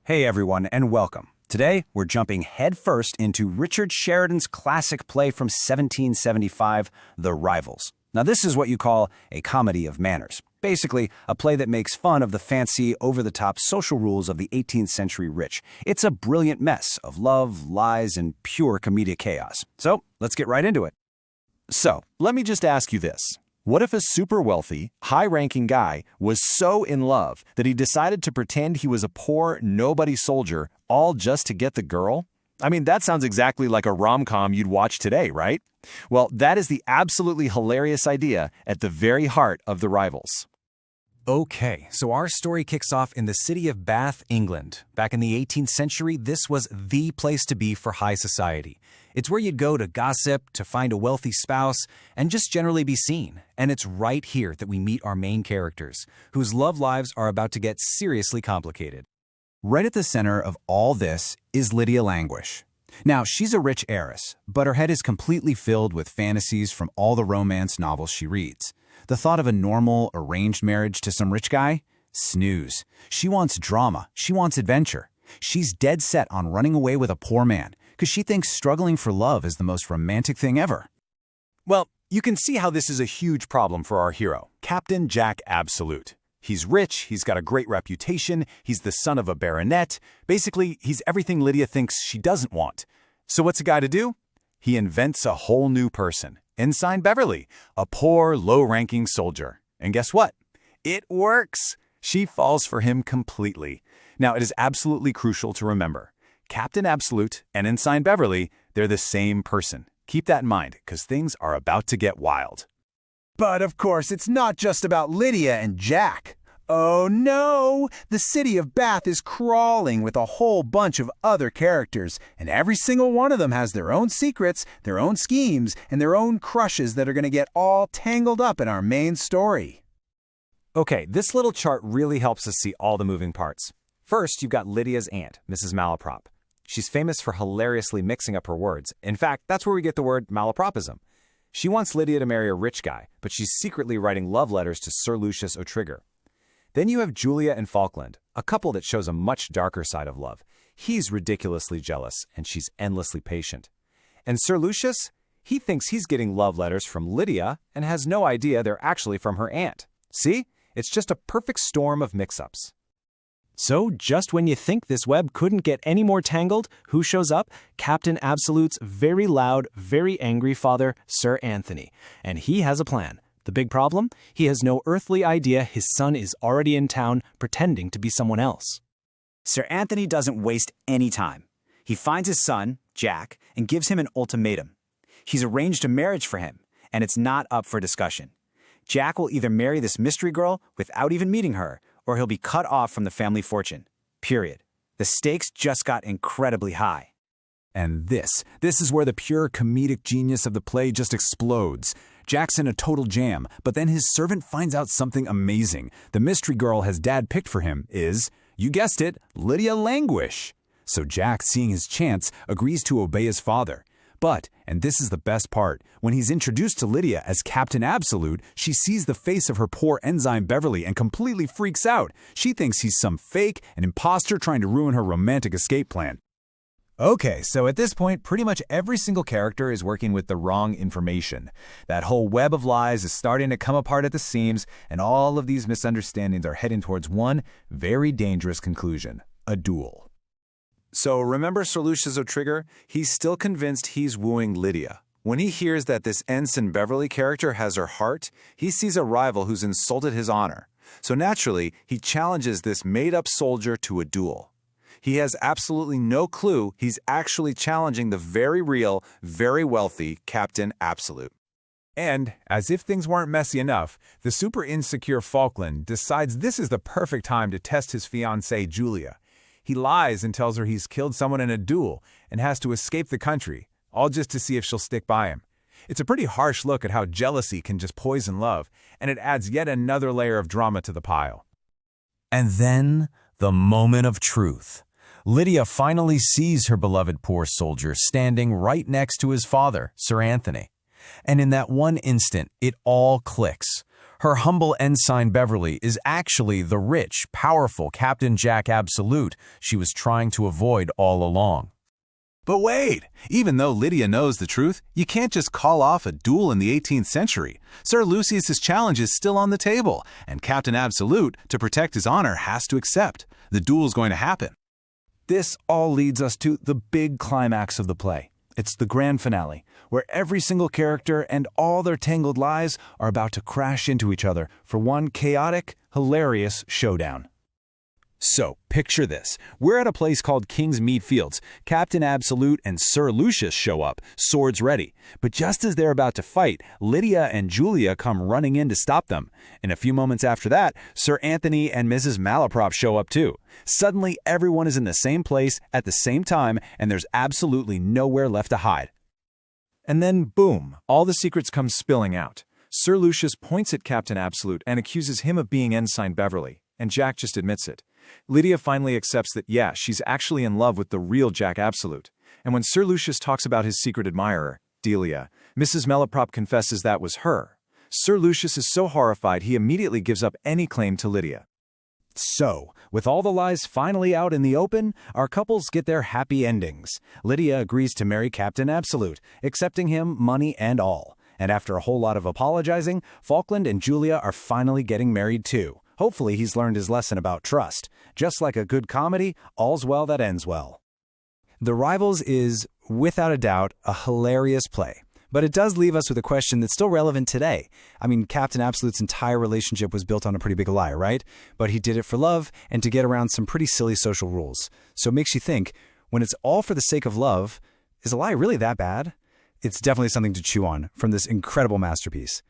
Hey everyone, and welcome. Today, we're jumping headfirst into Richard Sheridan's classic play from 1775, The Rivals. Now, this is what you call a comedy of manners. Basically, a play that makes fun of the fancy, over-the-top social rules of the 18th century rich. It's a brilliant mess of love, lies, and pure comedic chaos. So, let's get right into it. So, let me just ask you this. What if a super wealthy, high-ranking guy was so in love that he decided to pretend he was a poor, nobody soldier, all just to get the girl? I mean, that sounds exactly like a rom-com you'd watch today, right? Well, that is the absolutely hilarious idea at the very heart of The Rivals. Okay, so our story kicks off in the city of Bath, England. Back in the 18th century, this was the place to be for high society. It's where you'd go to gossip, to find a wealthy spouse, and just generally be seen. And it's right here that we meet our main characters, whose love lives are about to get seriously complicated. Right at the center of all this is Lydia Languish. Now, she's a rich heiress, but her head is completely filled with fantasies from all the romance novels she reads. The thought of a normal, arranged marriage to some rich guy? Snooze. She wants drama. She wants adventure. She's dead set on running away with a poor man, because she thinks struggling for love is the most romantic thing ever. Well, you can see how this is a huge problem for our hero, Captain Jack Absolute. He's rich, he's got a great reputation, he's the son of a baronet. Basically, he's everything Lydia thinks she doesn't want. So what's a guy to do? He invents a whole new person. Ensign Beverly, a poor, low-ranking soldier. And guess what? It works! She falls for him completely. Now, it is absolutely crucial to remember. Captain Absolute and Ensign Beverly, they're the same person. Keep that in mind, because things are about to get wild. But of course, it's not just about Lydia and Jack. Oh no! The city of Bath is crawling with a whole bunch of other characters, and every single one of them has their own secrets, their own schemes, and their own crushes that are going to get all tangled up in our main story. Okay, this little chart really helps us see all the moving parts. First, you've got Lydia's aunt, Mrs. Malaprop. She's famous for hilariously mixing up her words. In fact, that's where we get the word malapropism. She wants Lydia to marry a rich guy, but she's secretly writing love letters to Sir Lucius O'Trigger. Then you have Julia and Falkland, a couple that shows a much darker side of love. He's ridiculously jealous, and she's endlessly patient. And Sir Lucius? He thinks he's getting love letters from Lydia and has no idea they're actually from her aunt. See? It's just a perfect storm of mix-ups. So, just when you think this web couldn't get any more tangled, who shows up? Captain Absolute's very loud, very angry father, Sir Anthony. And he has a plan. The big problem? He has no earthly idea his son is already in town pretending to be someone else. Sir Anthony doesn't waste any time. He finds his son, Jack, and gives him an ultimatum. He's arranged a marriage for him, and it's not up for discussion. Jack will either marry this mystery girl without even meeting her, or he'll be cut off from the family fortune. Period. The stakes just got incredibly high. And this is where the pure comedic genius of the play just explodes. Jack's in a total jam, but then his servant finds out something amazing. The mystery girl his dad picked for him is, you guessed it, Lydia Languish. So Jack, seeing his chance, agrees to obey his father. But, and this is the best part, when he's introduced to Lydia as Captain Absolute, she sees the face of her poor Ensign Beverly and completely freaks out. She thinks he's some fake, an imposter trying to ruin her romantic escape plan. Okay, so at this point, pretty much every single character is working with the wrong information. That whole web of lies is starting to come apart at the seams, and all of these misunderstandings are heading towards one very dangerous conclusion: a duel. So remember Sir Lucius O'Trigger? He's still convinced he's wooing Lydia. When he hears that this Ensign Beverly character has her heart, he sees a rival who's insulted his honor. So naturally, he challenges this made-up soldier to a duel. He has absolutely no clue he's actually challenging the very real, very wealthy Captain Absolute. And, as if things weren't messy enough, the super insecure Falkland decides this is the perfect time to test his fiancée, Julia. He lies and tells her he's killed someone in a duel and has to escape the country, all just to see if she'll stick by him. It's a pretty harsh look at how jealousy can just poison love, and it adds yet another layer of drama to the pile. And then, the moment of truth. Lydia finally sees her beloved poor soldier standing right next to his father, Sir Anthony. And in that one instant, it all clicks. Her humble ensign Beverly is actually the rich, powerful Captain Jack Absolute she was trying to avoid all along. But wait! Even though Lydia knows the truth, you can't just call off a duel in the 18th century. Sir Lucius's challenge is still on the table, and Captain Absolute, to protect his honor, has to accept. The duel's going to happen. This all leads us to the big climax of the play. It's the grand finale, where every single character and all their tangled lies are about to crash into each other for one chaotic, hilarious showdown. So, picture this. We're at a place called King's Mead Fields. Captain Absolute and Sir Lucius show up, swords ready. But just as they're about to fight, Lydia and Julia come running in to stop them. And a few moments after that, Sir Anthony and Mrs. Malaprop show up too. Suddenly, everyone is in the same place at the same time, and there's absolutely nowhere left to hide. And then, boom, all the secrets come spilling out. Sir Lucius points at Captain Absolute and accuses him of being Ensign Beverly, and Jack just admits it. Lydia finally accepts that, yeah, she's actually in love with the real Jack Absolute. And when Sir Lucius talks about his secret admirer, Delia, Mrs. Malaprop confesses that was her. Sir Lucius is so horrified he immediately gives up any claim to Lydia. So, with all the lies finally out in the open, our couples get their happy endings. Lydia agrees to marry Captain Absolute, accepting him, money and all. And after a whole lot of apologizing, Falkland and Julia are finally getting married too. Hopefully he's learned his lesson about trust. Just like a good comedy, all's well that ends well. The Rivals is, without a doubt, a hilarious play. But it does leave us with a question that's still relevant today. I mean, Captain Absolute's entire relationship was built on a pretty big lie, right? But he did it for love and to get around some pretty silly social rules. So it makes you think, when it's all for the sake of love, is a lie really that bad? It's definitely something to chew on from this incredible masterpiece.